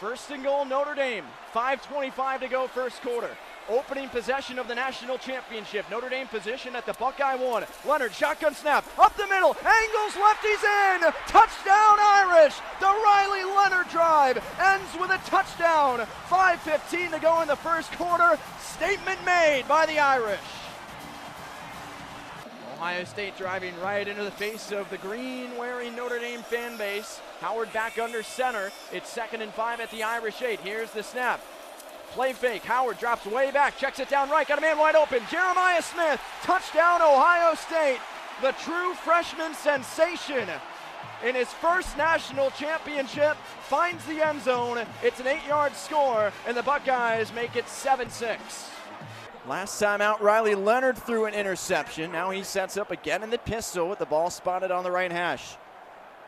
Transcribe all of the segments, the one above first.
First and goal, Notre Dame. 5:25 to go first quarter. Opening possession of the national championship. Notre Dame position at the Buckeye 1. Leonard, shotgun snap, up the middle, angles left, he's in! Touchdown Irish! The Riley Leonard drive ends with a touchdown. 5:15 to go in the first quarter. Statement made by the Irish. Ohio State driving right into the face of the green-wearing Notre Dame fan base. Howard back under center. It's 2nd and 5 at the Irish 8. Here's the snap. Play fake. Howard drops way back, checks it down right, got a man wide open. Jeremiah Smith, touchdown Ohio State. The true freshman sensation in his first national championship finds the end zone. It's an 8-yard score, and the Buckeyes make it 7-6. Last time out, Riley Leonard threw an interception. Now he sets up again in the pistol with the ball spotted on the right hash.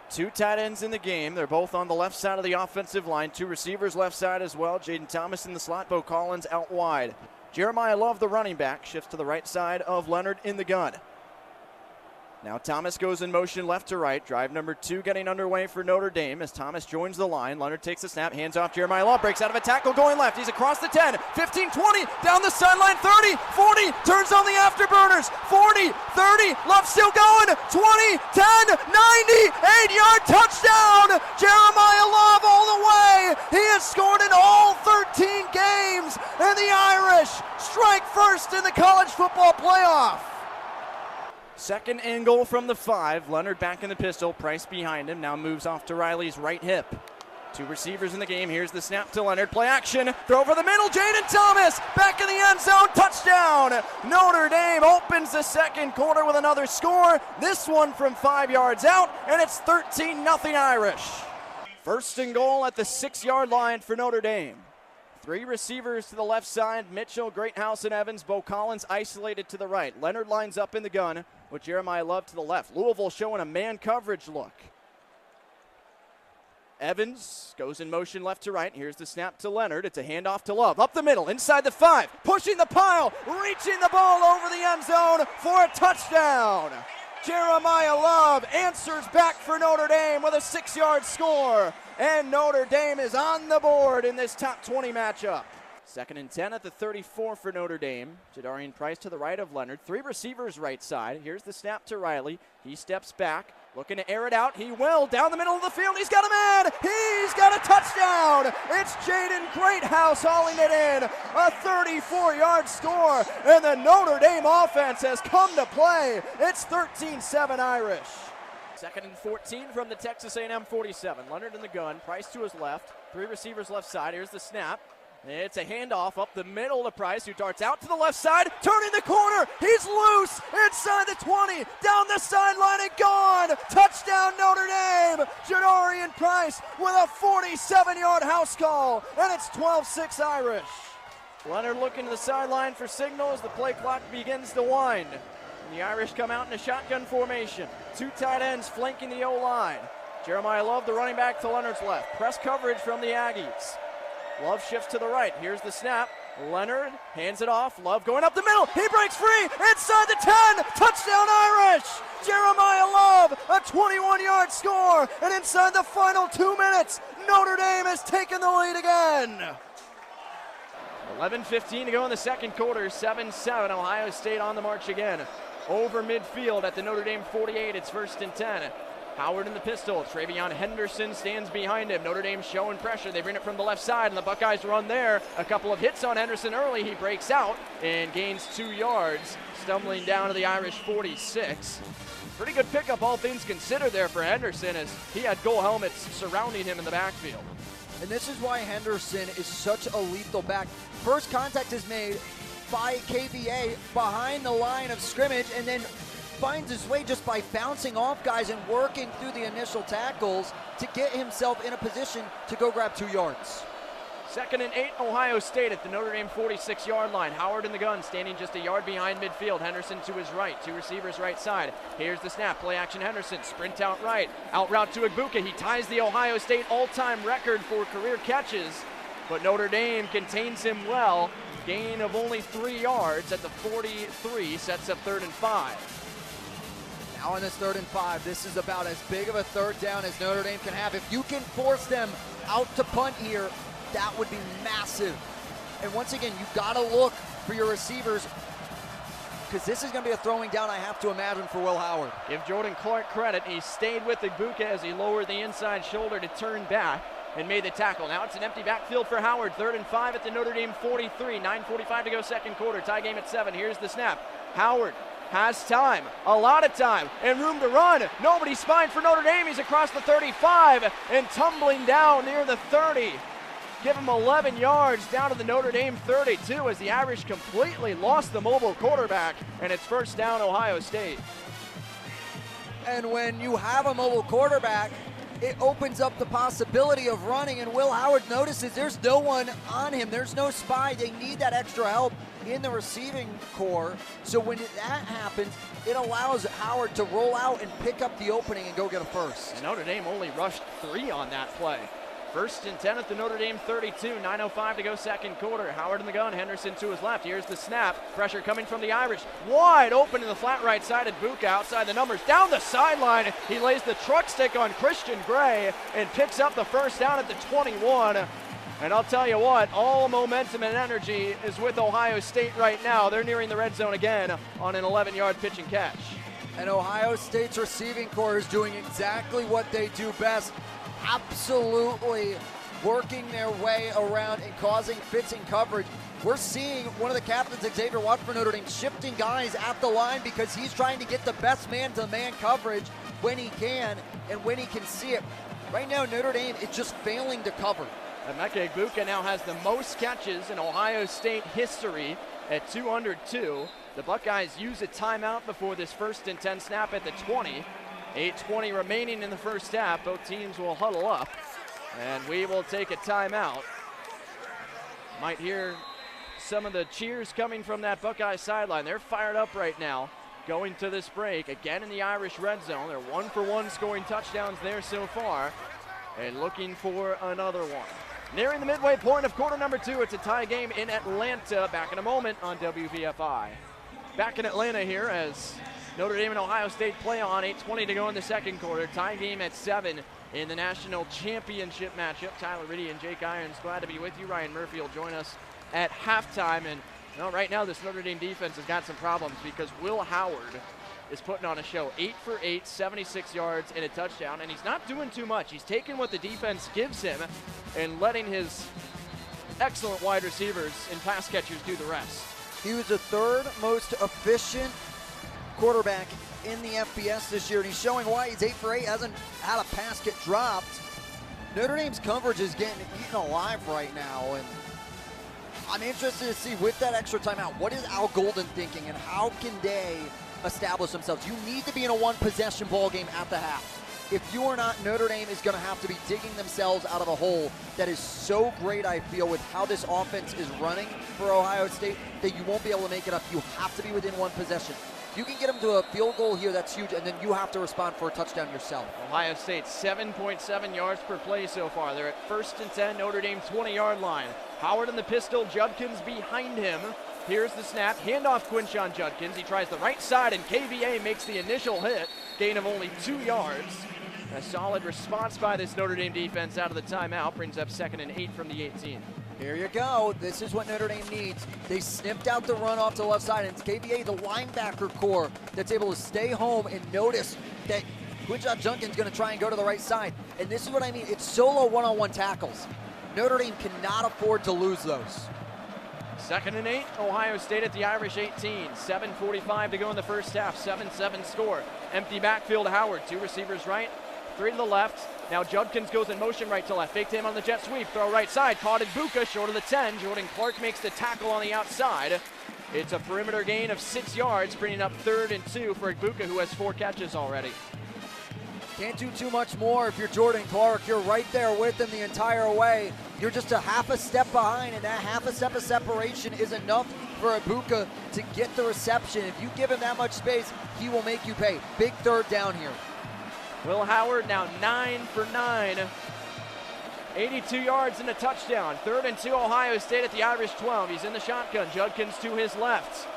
Two tight ends in the game. They're both on the left side of the offensive line. Two receivers left side as well. Jaden Thomas in the slot. Bo Collins out wide. Jeremiah Love, the running back, shifts to the right side of Leonard in the gun. Now Thomas goes in motion left to right. Drive number 2 getting underway for Notre Dame as Thomas joins the line. Leonard takes the snap, hands off Jeremiah Love, breaks out of a tackle going left. He's across the 10, 15, 20, down the sideline, 30, 40, turns on the afterburners, 40, 30, Love still going, 20, 10, 90, 8-yard touchdown! Jeremiah Love all the way! He has scored in all 13 games, and the Irish strike first in the college football playoff. 2nd and goal from the 5. Leonard back in the pistol. Price behind him. Now moves off to Riley's right hip. Two receivers in the game. Here's the snap to Leonard. Play action. Throw over the middle. Jaden Thomas back in the end zone. Touchdown. Notre Dame opens the second quarter with another score. This one from 5 yards out, and it's 13-0 Irish. First and goal at the 6-yard line for Notre Dame. 3 receivers to the left side. Mitchell, Greathouse, and Evans. Bo Collins isolated to the right. Leonard lines up in the gun with Jeremiah Love to the left. Louisville showing a man coverage look. Evans goes in motion left to right. Here's the snap to Leonard. It's a handoff to Love. Up the middle, inside the 5. Pushing the pile, reaching the ball over the end zone for a touchdown. Jeremiah Love answers back for Notre Dame with a 6-yard score. And Notre Dame is on the board in this top 20 matchup. 2nd and 10 at the 34 for Notre Dame. Jadarian Price to the right of Leonard. 3 receivers right side. Here's the snap to Riley. He steps back, looking to air it out. He will. Down the middle of the field. He's got a man. He's got a touchdown. It's Jaden Greathouse hauling it in. A 34-yard score. And the Notre Dame offense has come to play. It's 13-7 Irish. 2nd and 14 from the Texas A&M 47. Leonard in the gun. Price to his left. 3 receivers left side. Here's the snap. It's a handoff up the middle to Price, who darts out to the left side, turning the corner. He's loose inside the 20, down the sideline and gone. Touchdown Notre Dame. Jadarian Price with a 47-yard house call, and it's 12-6 Irish. Leonard looking to the sideline for signals. The play clock begins to wind. And the Irish come out in a shotgun formation. 2 tight ends flanking the O-line. Jeremiah Love, the running back, to Leonard's left. Press coverage from the Aggies. Love shifts to the right. Here's the snap. Leonard hands it off. Love going up the middle. He breaks free inside the 10. Touchdown Irish. Jeremiah Love, a 21-yard score. And inside the final 2 minutes, Notre Dame has taken the lead again. 11:15 to go in the second quarter. 7-7. Ohio State on the march again. Over midfield at the Notre Dame 48. It's 1st and 10. Howard in the pistol. Travion Henderson stands behind him. Notre Dame showing pressure. They bring it from the left side, and the Buckeyes run there. A couple of hits on Henderson early. He breaks out and gains 2 yards, stumbling down to the Irish 46. Pretty good pickup, all things considered, there for Henderson, as he had goal helmets surrounding him in the backfield. And this is why Henderson is such a lethal back. First contact is made by KVA behind the line of scrimmage, and then finds his way just by bouncing off guys and working through the initial tackles to get himself in a position to go grab 2 yards. 2nd and 8, Ohio State at the Notre Dame 46-yard line. Howard in the gun, standing just a yard behind midfield. Henderson to his right, 2 receivers right side. Here's the snap, play action Henderson, sprint out right, out route to Igbuka. He ties the Ohio State all-time record for career catches, but Notre Dame contains him well. Gain of only 3 yards at the 43, sets up 3rd and 5. Now on this 3rd and 5, this is about as big of a third down as Notre Dame can have. If you can force them out to punt here, that would be massive. And once again, you got to look for your receivers, because this is going to be a throwing down, I have to imagine, for Will Howard. Give Jordan Clark credit. He stayed with Ibuka as he lowered the inside shoulder to turn back and made the tackle. Now it's an empty backfield for Howard. 3rd and 5 at the Notre Dame 43. 9:45 to go second quarter. Tie game at 7. Here's the snap. Howard has time, a lot of time, and room to run. Nobody's spine for Notre Dame. He's across the 35 and tumbling down near the 30. Give him 11 yards down to the Notre Dame 32 as the Irish completely lost the mobile quarterback, and it's first down Ohio State. And when you have a mobile quarterback, it opens up the possibility of running, and Will Howard notices there's no one on him. There's no spy. They need that extra help in the receiving core. So when that happens, it allows Howard to roll out and pick up the opening and go get a first. And Notre Dame only rushed 3 on that play. 1st and 10 at the Notre Dame 32, 9:05 to go second quarter. Howard in the gun, Henderson to his left. Here's the snap. Pressure coming from the Irish. Wide open in the flat right side at Buka, outside the numbers. Down the sideline, he lays the truck stick on Christian Gray and picks up the first down at the 21. And I'll tell you what, all momentum and energy is with Ohio State right now. They're nearing the red zone again on an 11-yard pitch and catch. And Ohio State's receiving core is doing exactly what they do best. Absolutely working their way around and causing fits in coverage. We're seeing one of the captains, Xavier Watt for Notre Dame, shifting guys at the line because he's trying to get the best man-to-man coverage when he can and when he can see it. Right now, Notre Dame is just failing to cover. Emeka Egbuka now has the most catches in Ohio State history at 202. The Buckeyes use a timeout before this 1st and 10 snap at the 20. 8:20 remaining in the first half. Both teams will huddle up, and we will take a timeout. Might hear some of the cheers coming from that Buckeye sideline. They're fired up right now going to this break. Again in the Irish red zone. They're 1-for-1 scoring touchdowns there so far and looking for another one. Nearing the midway point of quarter number 2. It's a tie game in Atlanta. Back in a moment on WVFI. Back in Atlanta here as Notre Dame and Ohio State play on. 8:20 to go in the second quarter. Tie game at 7 in the national championship matchup. Tyler Riddy and Jake Irons, glad to be with you. Ryan Murphy will join us at halftime. And right now this Notre Dame defense has got some problems because Will Howard is putting on a show. 8 for 8, 76 yards and a touchdown. And he's not doing too much. He's taking what the defense gives him and letting his excellent wide receivers and pass catchers do the rest. He was the 3rd most efficient quarterback in the FBS this year, and he's showing why. He's 8 for 8, hasn't had a pass get dropped. Notre Dame's coverage is getting eaten alive right now, and I'm interested to see with that extra timeout, what is Al Golden thinking, and how can they establish themselves? You need to be in a one-possession ball game at the half. If you are not, Notre Dame is going to have to be digging themselves out of a hole that is so great, I feel, with how this offense is running for Ohio State, that you won't be able to make it up. You have to be within one possession. You can get them to a field goal here, that's huge, and then you have to respond for a touchdown yourself. Ohio State 7.7 yards per play so far. They're at 1st and 10, Notre Dame 20-yard line. Howard in the pistol, Judkins behind him. Here's the snap, handoff Quinshon Judkins. He tries the right side, and KVA makes the initial hit, gain of only 2 yards. A solid response by this Notre Dame defense out of the timeout, brings up 2nd and 8 from the 18. Here you go. This is what Notre Dame needs. They snipped out the run off to the left side, and it's KVA, the linebacker core, that's able to stay home and notice that Quinshon Judkins going to try and go to the right side. And this is what I mean. It's solo one-on-one tackles. Notre Dame cannot afford to lose those. 2nd and 8, Ohio State at the Irish 18. 7:45 to go in the first half. 7-7 score. Empty backfield, Howard. 2 receivers right, 3 to the left. Now Judkins goes in motion right to left. Faked him on the jet sweep. Throw right side. Caught in Buka, short of the 10. Jordan Clark makes the tackle on the outside. It's a perimeter gain of 6 yards, bringing up 3rd and 2 for Buka, who has 4 catches already. Can't do too much more if you're Jordan Clark. You're right there with him the entire way. You're just a half a step behind, and that half a step of separation is enough for Ibuka to get the reception. If you give him that much space, he will make you pay. Big 3rd down here. Will Howard now 9 for 9. 82 yards and a touchdown. 3rd and 2, Ohio State at the Irish 12. He's in the shotgun. Judkins to his left.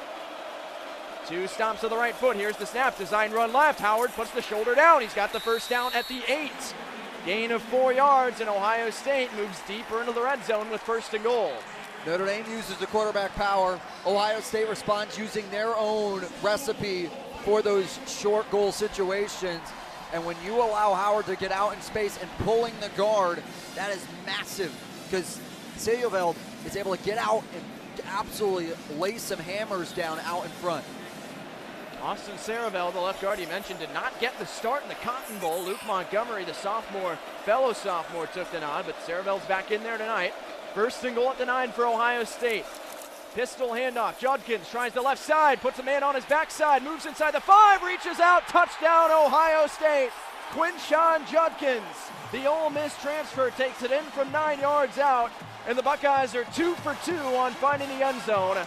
Two stomps to the right foot. Here's the snap. Design run left. Howard puts the shoulder down. He's got the first down at the 8. Gain of 4 yards, and Ohio State moves deeper into the red zone with 1st and goal. Notre Dame uses the quarterback power. Ohio State responds using their own recipe for those short goal situations. And when you allow Howard to get out in space and pulling the guard, that is massive, because Seyoveld is able to get out and absolutely lay some hammers down out in front. Austin Seyoveld, the left guard you mentioned, did not get the start in the Cotton Bowl. Luke Montgomery, the fellow sophomore, took the nod, but Seyovald's back in there tonight. 1st and goal at the 9 for Ohio State. Pistol handoff. Judkins tries the left side, puts a man on his backside, moves inside the 5, reaches out, touchdown Ohio State. Quinshon Judkins, the Ole Miss transfer, takes it in from 9 yards out, and the Buckeyes are 2 for 2 on finding the end zone.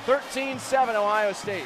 13-7 Ohio State.